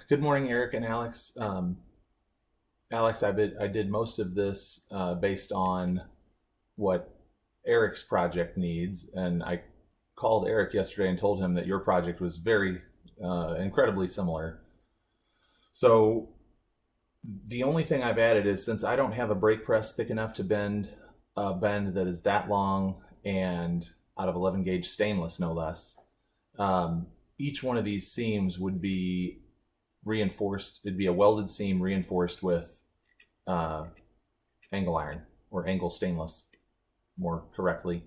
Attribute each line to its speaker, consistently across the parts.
Speaker 1: Good morning, Eric and Alex. Alex, I did most of this based on what Eric's project needs, and I called Eric yesterday and told him that your project was very incredibly similar. So the only thing I've added is, since I don't have a brake press thick enough to bend a bend that is that long and out of 11 gauge stainless, no less. Each one of these seams would be reinforced. It'd be a welded seam reinforced with uh, angle iron, or angle stainless, more correctly.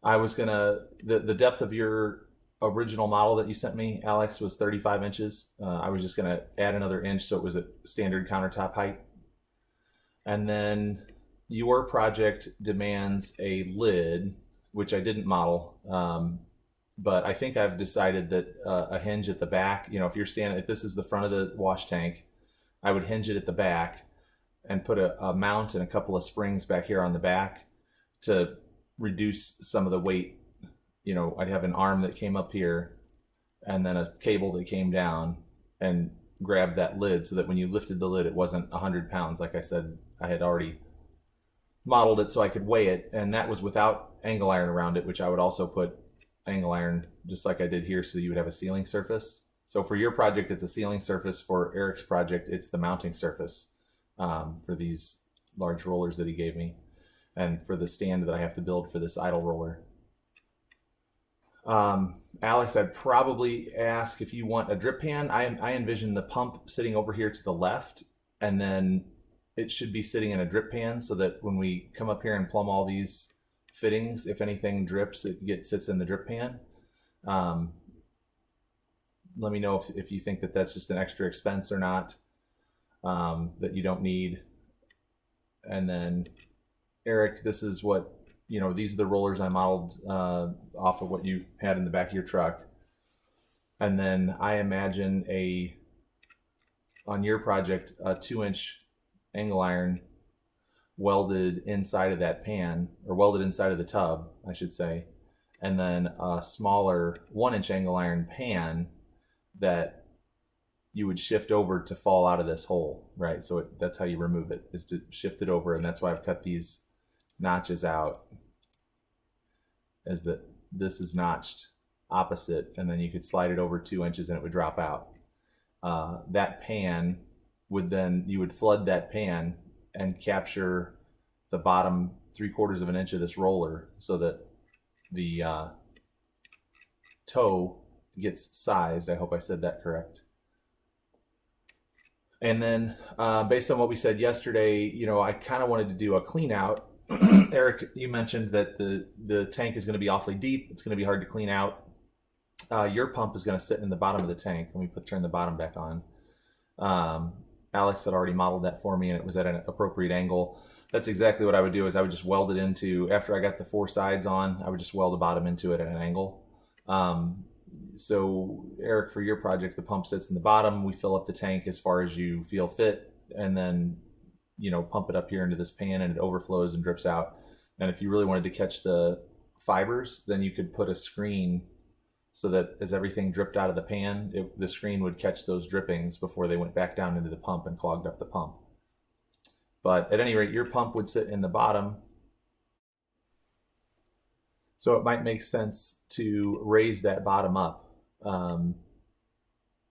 Speaker 1: I was gonna the depth of your original model that you sent me, Alex, was 35 inches. I was just gonna add another inch so it was a standard countertop height. And then your project demands a lid, which I didn't model. But I think I've decided that a hinge at the back, if this is the front of the wash tank, I would hinge it at the back and put a mount and a couple of springs back here on the back to reduce some of the weight. I'd have an arm that came up here and then a cable that came down and grabbed that lid, so that when you lifted the lid, it wasn't 100 pounds. Like I said, I had already modeled it so I could weigh it, and that was without angle iron around it, which I would also put angle iron just like I did here, so you would have a sealing surface. So for your project, it's a sealing surface. For Eric's project, it's the mounting surface for these large rollers that he gave me, and for the stand that I have to build for this idle roller. Alex, I'd probably ask if you want a drip pan. I envision the pump sitting over here to the left, and then it should be sitting in a drip pan, so that when we come up here and plumb all these fittings, if anything drips, sits in the drip pan. Let me know if you think that that's just an extra expense or not, that you don't need. And then, Eric, this is what, these are the rollers I modeled off of what you had in the back of your truck. And then I imagine on your project, a 2-inch angle iron welded inside of that pan, or welded inside of the tub, I should say, and then a smaller 1-inch angle iron pan that you would shift over to fall out of this hole, right? So that's how you remove it, is to shift it over, and that's why I've cut these notches out, as that this is notched opposite, and then you could slide it over 2 inches and it would drop out. That pan you would flood that pan and capture the bottom 3/4 of an inch of this roller, so that the toe gets sized. I hope I said that correct. And then based on what we said yesterday, I kind of wanted to do a clean out. Eric, you mentioned that the tank is going to be awfully deep. It's going to be hard to clean out. Your pump is going to sit in the bottom of the tank. Let me turn the bottom back on. Alex had already modeled that for me, and it was at an appropriate angle. That's exactly what I would do, is I would just weld it into, after I got the 4 sides on, I would just weld the bottom into it at an angle. So Eric, for your project, the pump sits in the bottom. We fill up the tank as far as you feel fit, and then, pump it up here into this pan, and it overflows and drips out. And if you really wanted to catch the fibers, then you could put a screen, so that as everything dripped out of the pan, the screen would catch those drippings before they went back down into the pump and clogged up the pump. But at any rate, your pump would sit in the bottom, so it might make sense to raise that bottom up.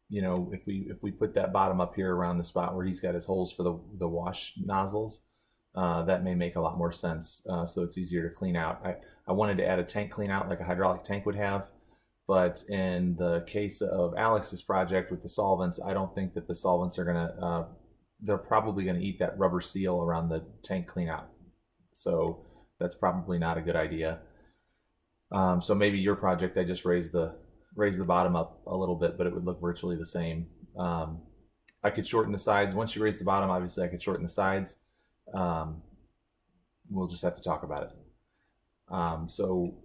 Speaker 1: If we put that bottom up here around the spot where he's got his holes for the wash nozzles, that may make a lot more sense, so it's easier to clean out. I wanted to add a tank clean out like a hydraulic tank would have. But in the case of Alex's project with the solvents, I don't think that the solvents are gonna, they're probably gonna eat that rubber seal around the tank cleanout. So that's probably not a good idea. So maybe your project, I just raise the bottom up a little bit, but it would look virtually the same. I could shorten the sides. Once you raise the bottom, obviously I could shorten the sides. We'll just have to talk about it. So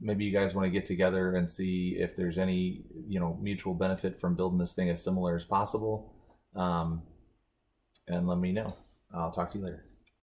Speaker 1: maybe you guys want to get together and see if there's any, mutual benefit from building this thing as similar as possible. And let me know. I'll talk to you later.